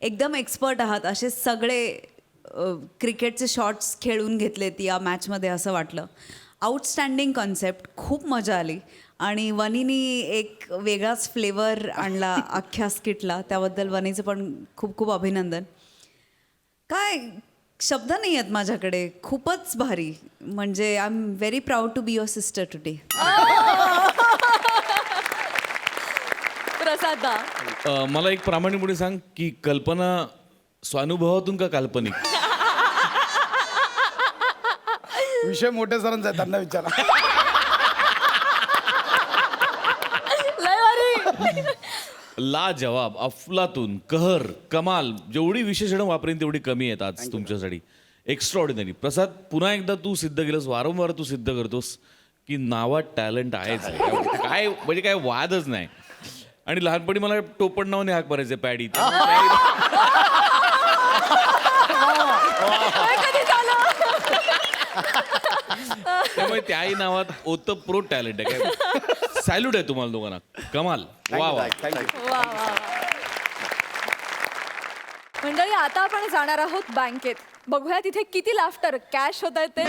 एकदम एक्सपर्ट आहात असे सगळे क्रिकेटचे शॉट्स खेळून घेतलेत या मॅचमध्ये असं वाटलं. आउटस्टँडिंग कॉन्सेप्ट, खूप मजा आली. आणि वनीनी एक वेगळाच फ्लेवर आणला अख्ख्या स्किटला, त्याबद्दल वनीचं पण खूप खूप अभिनंदन. काय शब्द नाही आहेत माझ्याकडे, खूपच भारी. म्हणजे I am very proud to be your sister today. प्रसादा? मला एक प्रामाणिकपणे सांग की कल्पना स्वानुभवातून का काल्पनिक. विषय मोठे सरांचा आहे, त्यांना विचारा. लय भारी. ला जवाब, अफलातून, कहर, कमाल. जेवढी विशेषणं वापरेन तेवढी कमी आहेत आज तुमच्यासाठी. एक्स्ट्रॉर्डिनरी. प्रसाद, पुन्हा एकदा तू सिद्ध केलंस, वारंवार तू सिद्ध करतोस की नावात टॅलेंट आहेच. काय म्हणजे काय वादच नाही. आणि लहानपणी मला टोपण नावाने हाक मारायचे पॅडी. त्यामुळे त्याही नावात ओतप्रोत टॅलेंट आहे. काय सॅल्यूट आहे तुम्हाला दोघांना. कमाल. वा वा. वा वा. मंडळी, आता आपण जाणार आहोत बँकेत. बघूया तिथे किती लाफ्टर कॅश होत आहेत ते.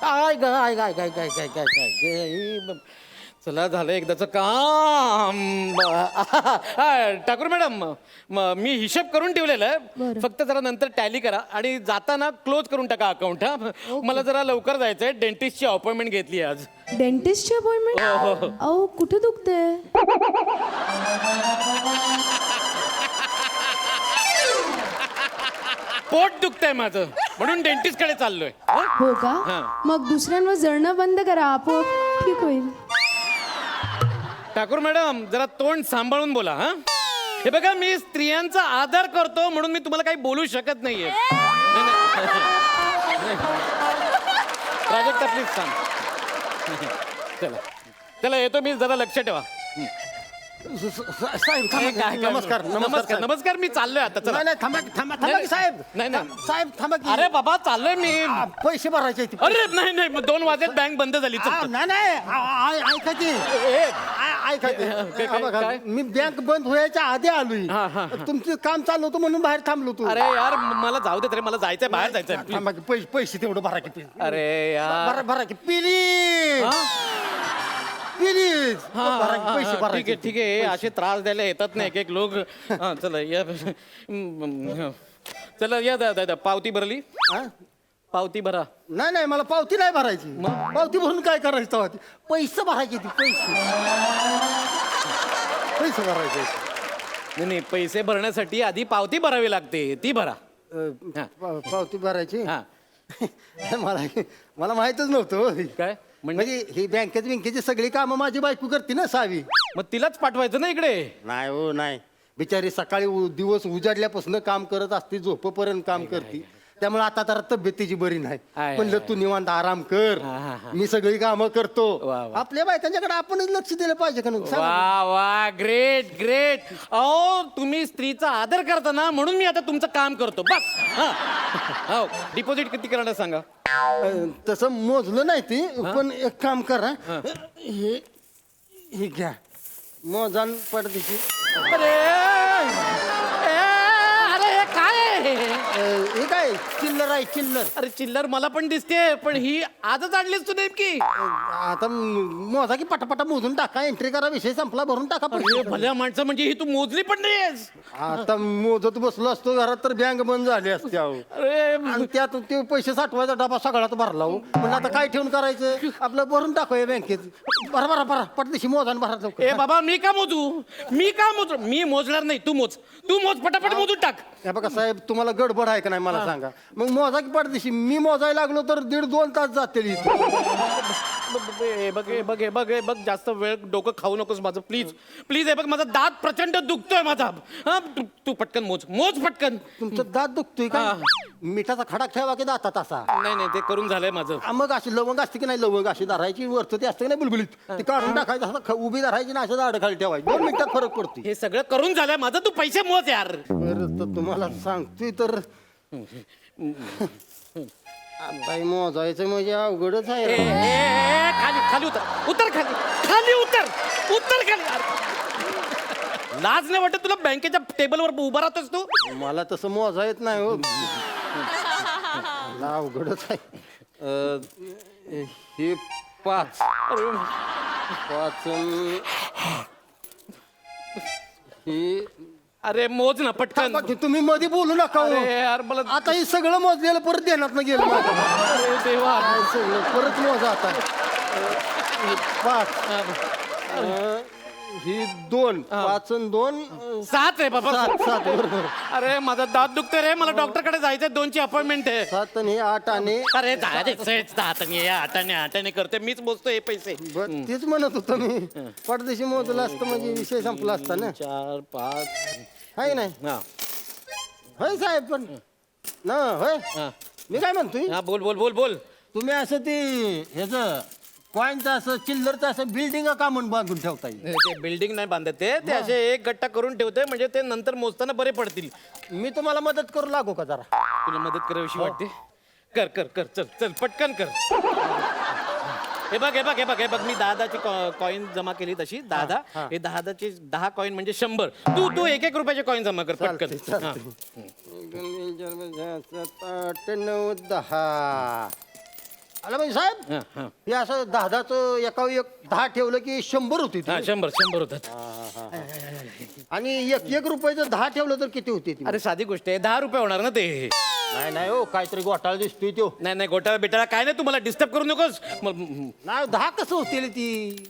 काय काय काय काय काय काय काय काय चला झालं एकदाचं काम. ठाकूर मॅडम, मी हिशेब करून ठेवलेला आहे, फक्त जरा नंतर टॅली करा आणि जाताना क्लोज करून टाका अकाउंट. हा, मला जरा लवकर जायचंय. डेंटिस्टची अपॉइंटमेंट घेतली आज. डेंटिस्टची अपॉइंटमेंट? अहो कुठे दुखते? पोट दुखतंय माझं, म्हणून डेंटिस्ट कडे चाललोय. हो का? मग दुसऱ्यांवर जळणं बंद करा, आपोआप ठीक होईल. ठाकूर मॅडम, जरा तोंड सांभाळून बोला. हा, हे बघा, मी स्त्रियांचा आदर करतो म्हणून मी तुम्हाला काही बोलू शकत नाहीये. प्राजक्ता प्लीज सांग. चला चला, येतो मी, जरा लक्ष ठेवा. साहेब काय- काय- नमस्कार नमस्कार नमस्कार मी चाललोय आता चला. नाही नाही थांबा थांबा थांबा की साहेब नाही, नाही. साहेब थांबा की अरे बाबा चाललोय मी पैसे भरायचे आहेत. अरे नाही नाही मग 2 वाजत बँक बंद झाली चल, चल. नाही नाही ऐका की ऐका की. काय- हा बघा, काय? मी बँक बंद व्हायच्या आधी आलोय हा, हा, तुमचं काम चालू होतं म्हणून बाहेर थांबलो तू अरे यार मला जाऊ दे रे मला जायचंय बाहेर जायचंय थांबा की पैसे पैसे तेवढं भरा की please. अरे यार भरा भरा की प्लीज प्लीज भरा की पैसे भरा ठीक आहे ठीक आहे असे त्रास द्यायला येतात ना एक एक लोक हा चला या चला या दादा पावती भरली हा? पावती भरा नाही नाही मला पावती नाही भरायची पावती भरून काय करायचं तेव्हा ते? पैसे भरायचे ती पैसे पैसे भरायचे नाही नाही पैसे भरण्यासाठी आधी पावती भरावी लागते ती भरा हा. पावती भरायची हा मला मला माहितच नव्हतं हो. काय म्हणजे ही बँकेची सगळी कामं माझी बायको करते ना सावी मग तिलाच पाठवायचं ना इकडे नाही हो नाही बिचारी सकाळी दिवस उजाडल्यापासून काम करत असते झोपेपर्यंत काम करते त्यामुळे आता तर तब्येतीची बरी नाही आहे, म्हणलं तू निवांत आराम कर हा, हा, हा. मी सगळी कामं करतो वा, वा. आपल्या बायकांच्याकडे आपणच लक्ष दिलं पाहिजे का नाही सांगा. वा वा ग्रेट ग्रेट अहो तुम्ही स्त्रीचा आदर करता ना म्हणून मी आता तुमचं काम करतो बस हो डिपॉझिट किती करणार सांगा तसं मोजलं नाही ती पण एक काम करा हे हे घ्या मोजान पडदेशी अरे ए, अरे हे काय आहे? हे काय चिल्लर आहे चिल्लर अरे चिल्लर मला पण दिसते पण ही आजच आणलीस तू नेमकी आता मोजा की पटापटा मोजून टाका एंट्री करा विषय संपला भरून टाका अरे पैसे. भल्या माणसं म्हणजे ही तू मोजली पण नाहीयेस आता मोजत बसलो असतो घरात तर बँक बंद झाली असते अहो अरे आणि त्यात ते पैसे साठवायचा डबा सगळ्यात भरला हो म्हणजे आता काय ठेवून करायचं आपलं भरून टाकूया बँकेत भरा भरा भरा पटदिशी मोजा आणि भरा ए लवकर. बाबा मी का मोजू मी मोजणार नाही तू मोज पटापट मोजून टाक हे बघा साहेब तुम्हाला गडबड आहे का नाही मला सांगा मग मोजा की पडदिशी मी मोजायला लागलो तर 1.5-2 तास जातील इथं बघ जास्त वेळ डोकं खाऊ नकोस माझं प्लीज प्लीज हे बघ माझा दात प्रचंड दुखतोय माझा हा तू पटकन मोज पटकन तुमचं दात दुखतोय का मिठाचा खडा ठेवा की दातात असा नाही ते करून झालंय माझं मग अशी लवंग असते की नाही लवंग अशी धरायची वरचं ते असतं की नाही बुलबुलीत ती काढून टाकायचं असं उभी धरायची ना असं झाड खाली ठेवायची 2 मिनिटात फरक पडते हे सगळं करून झालंय माझं तू पैसे मोज यार बरं तर तुम्हाला सांगतोय तर बाई मोजायचं म्हणजे अवघडच आहे ए, राव. ए, ए, खाली उतर खाली खाली लाज नाही वाटत तुला बँकेच्या टेबलवर उभा राहतोस तू मला तसं मोजा येत नाही हो मला अवघडच आहे हे 5 हे अरे मोज ना पटकन बाकी तुम्ही मध्ये बोलू नका हो. अरे यार मला आता हे सगळं मोजलेलं परत देण्यात ना गेलं माझं. अरे देवा काय सगळं परत मोजा आता हे 5 ही 2 5 आणि 2 सात रे बाबा 7 बरोबर अरे माझा दात दुखतोय रे मला डॉक्टरकडे जायचंय 2ची अपॉइंटमेंट आहे 7 आणि 8 आणि अरे आटाने करते मीच मोजतो हे पैसे बरं, तेच म्हणत होतो मी पडदेशी मोजलं असतं म्हणजे विषय संपला असता ना 4 5 हाय नाही हा होय साहेब पण ना होय हा. मी काय म्हणतोय हा बोल तुम्ही असं ते ह्याचं कॉईनचं असं चिल्लरचं असं बिल्डिंग का म्हणून बांधून ठेवता येईल ते बिल्डिंग नाही बांधत ते असे एक गट्टा करून ठेवते म्हणजे ते नंतर मोजताना बरे पडतील मी तुम्हाला मदत करू लागू का जरा तुला मदत करावीशी वाटते कर चल पटकन कर हे बघ मी 10ची कॉईन जमा केली तशी 10 हे 10चे 10 कॉईन म्हणजे 100 तू 1 रुपयाचे कॉईन जमा कर पटकन हा. 8 9 10 आलं म्हणजे साहेब हा. हे असं 10चं एका एक 10 ठेवलं की 100 होती ती. हा 100 होतात आणि 1 रुपयाचं 10 ठेवलं तर किती होती ती अरे साधी गोष्ट आहे 10 रुपये होणार ना ते नाही हो काहीतरी घोटाळा दिसतोय तो नाही घोटाळा बिटाळा काय नाही तुम्हाला डिस्टर्ब करू नकोस नाही 10 कसं होतील ती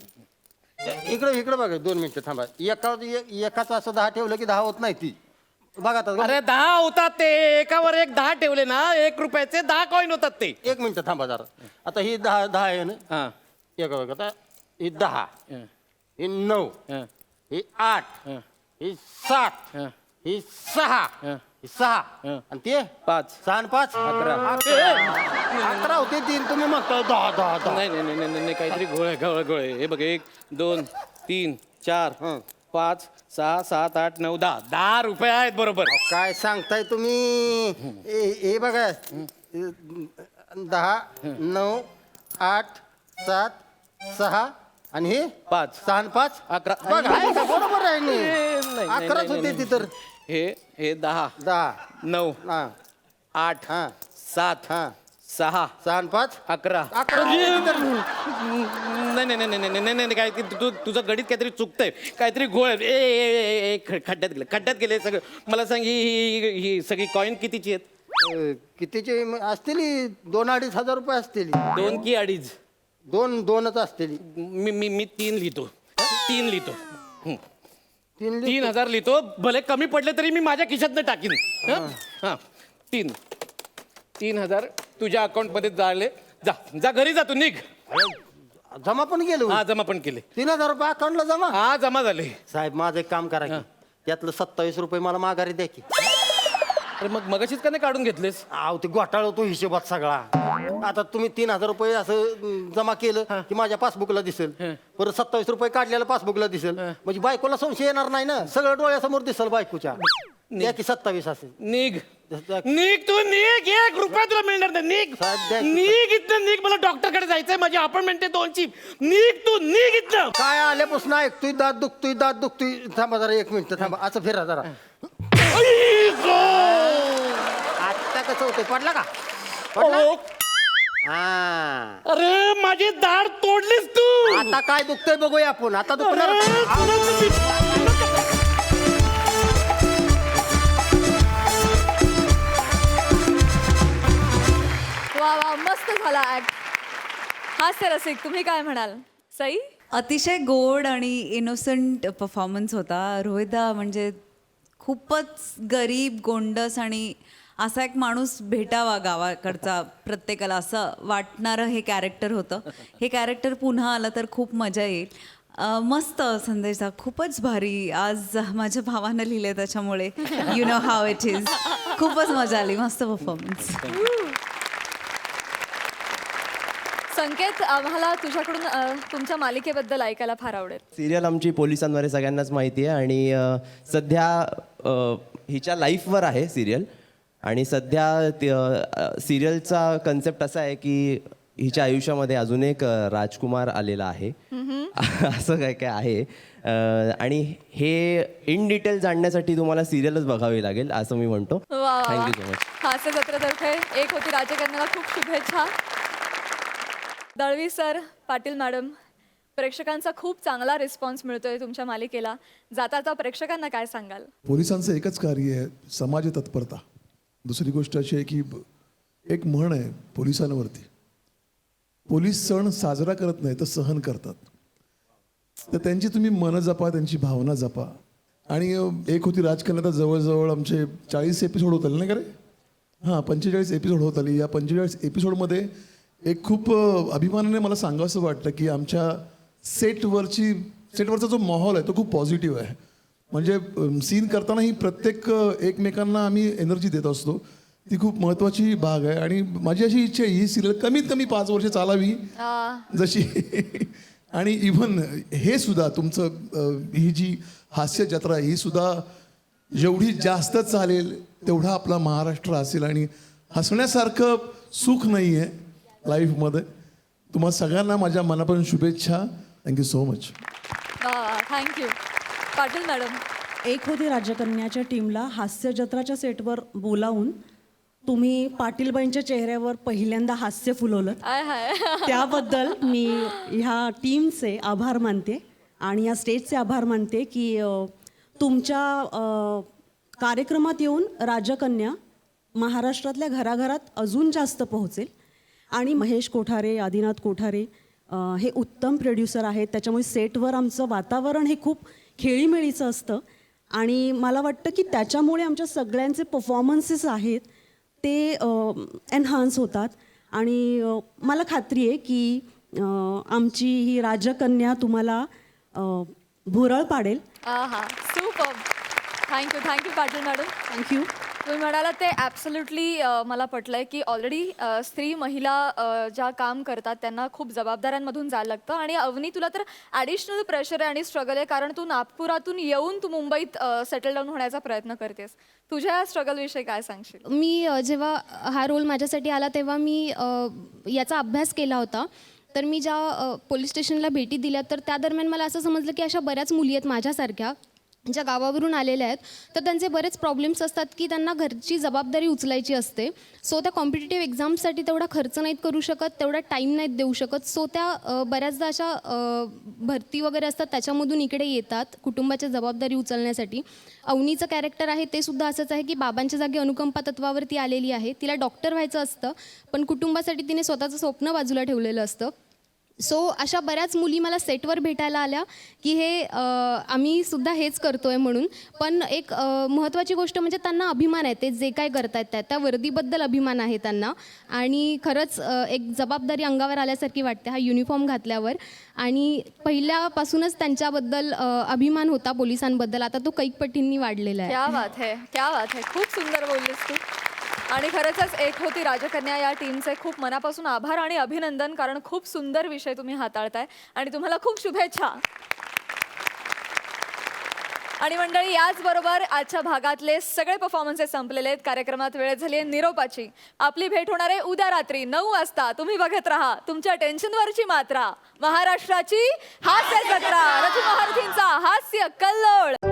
इकडे बघा 2 मिनिटं थांबा एकाचं असं 10 ठेवलं की 10 होत नाही ती बघा आता अरे 10 होतात ते एकावर एक 10 ठेवले ना 1 रुपयाचे 10 कॉईन होतात ते 1 मिनिट थांबा जरा आता ही 10 आहे ना हा एक बघा आता ही 10 ही 9 हा. ही 8 ही 7 हा. ही 6 ही 6 आणि ते 5 6 आणि 5 11 होते 3 तुम्ही म्हणता 10 नाही काहीतरी घोळ आहे हे बघ 1 2 3 4 5 6 7 8 9 10 ₹10 आहेत बरोबर. काय सांगताय तुम्ही? हे बघा 10 9 8 7 6 आणि हे 5 6 आणि 5 11 बघा आहे का? बरोबर आहे नी. नाही, 11च होते ती तर हे 10 10 9 हा 8 हा 7 हा 6 6 आणि 5 11 11 होते तर. नाही नाही नाही नाही नाही नाही काय तुझं गणित काहीतरी चुकतंय, काहीतरी घोळ आहे. ए खड्ड्यात गेले सगळं. मला सांग ही सगळी कॉईन कितीची आहेत? कितीचे असतील 2-2.5 हजार रुपये असतील. 2 की 2.5? 2-2च असतील. मी 3 लिहितो. 3 लिहितो. 3 3,000 लिहितो. भले कमी पडले तरी मी माझ्या खिशातनं टाकीन. हा 3,000 तुझ्या अकाउंट मध्ये झाले. जा घरी जा, तू निघ. जमा पण गेलो. हा जमा पण केले. 3,000 रुपये अकाउंटला जमा. हा जमा झाले. साहेब माझं एक काम करा की त्यातलं 27 रुपये मला माघारी द्या की. अरे मगाशीच का नाही काढून घेतलेस? आव ते घोटाळा होतो हिशोबात सगळा. आता तुम्ही 3,000 रुपये असं जमा केलं की माझ्या पासबुकला दिसेल. परत 27 रुपये काढलेलं पासबुकला दिसेल. म्हणजे बायकोला संशय येणार नाही ना, सगळं डोळ्यासमोर दिसेल बायकोच्या. द्या की 27 असेल. निघ तू निघ. 1 रुपया तुला मिळणार नाही. निघ इथनं निघ. मला डॉक्टरकडे जायचंय, माझी अपॉइंटमेंट आहे 2ची. निघ इथनं. काय आल्यापासून ऐकतोय दात दुखतोय. थांबा जरा 1 मिनिट थांबा. असं फिरा जरा. आता कसं होतंय? पडला का? हा अरे माझी दाढ तोडलीस तू. आता काय दुखतंय बघूया आपण. आता दुखणार. वा मस्त झाला ऍक्ट. हास्य रसिक, तुम्ही काय म्हणाल? सई? अतिशय गोड आणि इनोसंट परफॉर्मन्स होता. रोहिदा म्हणजे खूपच गरीब, गोंडस आणि असा एक माणूस भेटावा गावाकडचा प्रत्येकाला असं वाटणारं हे कॅरेक्टर होतं. हे कॅरेक्टर पुन्हा आलं तर खूप मजा येईल. मस्त संदेशदा, खूपच भारी. आज माझ्या भावानं लिहिले त्याच्यामुळे you know how it is. खूपच मजा आली. मस्त परफॉर्मन्स. संकेत, आम्हाला तुझ्याकडून तुमच्या मालिकेबद्दल ऐकायला फार आवडेल. सिरियल आमची पोलिसांद्वारे सगळ्यांनाच माहिती आहे आणि सध्या हिच्या लाईफवर आहे सिरियल. आणि सध्या सिरियलचा कन्सेप्ट असा आहे की हिच्या आयुष्यामध्ये अजून एक राजकुमार आलेला आहे. असं काय काय आहे. आणि हे इन डिटेल जाणण्यासाठी तुम्हाला सिरियलच बघावी लागेल असं मी म्हणतो. Thank you so much. हास्य जत्रेतर्फे एक होती राजकन्याला खूप शुभेच्छा. दळवी सर, पाटील मॅडम, प्रेक्षकांचा खूप चांगला रिस्पॉन्स मिळतोय तुमच्या मालिकेला. जाता प्रेक्षकांना काय सांगाल? पोलिसांचं एकच कार्य आहे, समाज तत्परता. दुसरी गोष्ट अशी आहे की एक म्हण आहे पोलिसांवरती, पोलीस सण साजरा करत नाही तर सहन करतात. तर त्यांची तुम्ही मन जपा, त्यांची भावना जपा. आणि एक होती राजकन्या, तर जवळजवळ आमचे 40 एपिसोड होत आले नाही का रे? हां, 45 एपिसोड होत आली. या 45 एपिसोडमध्ये एक खूप अभिमानाने मला सांगावंसं वाटतं की आमच्या सेटवरचा जो माहोल आहे तो खूप पॉझिटिव्ह आहे. म्हणजे सीन करतानाही प्रत्येक एकमेकांना आम्ही एनर्जी देत असतो. ती खूप महत्त्वाची भाग आहे. आणि माझी अशी इच्छा आहे ही सिरियल कमीत कमी 5 वर्ष चालावी जशी. आणि इव्हन हे सुद्धा तुमचं ही जी हास्य जत्रा ही सुद्धा जेवढी जास्त चालेल तेवढा आपला महाराष्ट्र असेल. आणि हसण्यासारखं सुख नाही आहे लाईफमध्ये. तुम्हाला सगळ्यांना माझ्या मनापासून शुभेच्छा. Thank you so much. Thank you. Patil madam, एक होती राजकन्याच्या टीमला हास्य जत्राच्या सेटवर बोलावून तुम्ही पाटीलबाईंच्या चेहऱ्यावर पहिल्यांदा हास्य फुलवलं. आय हाय. त्याबद्दल मी ह्या टीमचे आभार मानते आणि या स्टेजचे आभार मानते की तुमच्या कार्यक्रमात येऊन राजकन्या महाराष्ट्रातल्या घराघरात अजून जास्त पोहोचेल. आणि महेश कोठारे, आदिनाथ कोठारे हे उत्तम प्रोड्युसर आहेत. त्याच्यामुळे सेटवर आमचं वातावरण हे खूप खेळीमेळीचं असतं. आणि मला वाटतं की त्याच्यामुळे आमच्या सगळ्यांचे परफॉर्मन्सेस आहेत ते एन्हान्स होतात. आणि मला खात्री आहे की आमची ही राजकन्या तुम्हाला भुरळ पाडेल. Super. Thank you Patil madam. Thank you. तुम्ही म्हणालात ते ॲब्सोल्युटली मला पटलंय की ऑलरेडी स्त्री महिला ज्या काम करतात त्यांना खूप जबाबदाऱ्यांमधून जायला लागतं आणि अवनी तुला तर ॲडिशनल प्रेशर आहे आणि स्ट्रगल आहे कारण तू नागपुरातून येऊन तू मुंबईत सेटल डाऊन होण्याचा प्रयत्न करतेस. तुझ्या या स्ट्रगलविषयी काय सांगशील? मी जेव्हा हा रोल माझ्यासाठी आला तेव्हा मी याचा अभ्यास केला होता. तर मी ज्या पोलीस स्टेशनला भेटी दिल्या तर त्या दरम्यान मला असं समजलं की अशा बऱ्याच मुली आहेत माझ्यासारख्या ज्या गावावरून आलेल्या आहेत. तर त्यांचे बरेच प्रॉब्लेम्स असतात की त्यांना घरची जबाबदारी उचलायची असते. सो त्या कॉम्पिटिटिव्ह एक्झामसाठी तेवढा खर्च नाहीत करू शकत, तेवढा टाईम नाहीत देऊ शकत. सो त्या बऱ्याचदा अशा भरती वगैरे असतात त्याच्यामधून इकडे येतात कुटुंबाची जबाबदारी उचलण्यासाठी. अवनीचं कॅरेक्टर आहे ते सुद्धा असंच आहे की बाबांच्या जागी अनुकंपा तत्वावरती आलेली आहे. तिला डॉक्टर व्हायचं असतं पण कुटुंबासाठी तिने स्वतःचं स्वप्न बाजूला ठेवलेलं असतं. सो अशा बऱ्याच मुली मला सेटवर भेटायला आल्या की हे आम्ही सुद्धा हेच करतो आहे म्हणून. पण एक महत्त्वाची गोष्ट म्हणजे त्यांना अभिमान आहे ते जे काय करतायत त्या वर्दीबद्दल अभिमान आहे त्यांना. आणि खरंच एक जबाबदारी अंगावर आल्यासारखी वाटते हा युनिफॉर्म घातल्यावर. आणि पहिल्यापासूनच त्यांच्याबद्दल अभिमान होता पोलिसांबद्दल, आता तो कैकपटींनी वाढलेला आहे. क्या बात है, क्या बात है. खूप सुंदर बोललीस तू. आणि खरंच एक होती राजकन्या या टीमचे खूप मनापासून आभार आणि अभिनंदन कारण खूप सुंदर विषय तुम्ही हाताळताय आणि तुम्हाला खूप शुभेच्छा. आणि मंडळी याचबरोबर आजच्या भागातले सगळे परफॉर्मन्सेस संपलेले आहेत. कार्यक्रमात वेळ झाली आहे निरोपाची. आपली भेट होणार आहे उद्या रात्री 9 वाजता. तुम्ही बघत राहा तुमच्या टेन्शनवरची मात्रा, महाराष्ट्राची हास्य जत्रा, रथी महारथींचा हास्य कल्लोळ.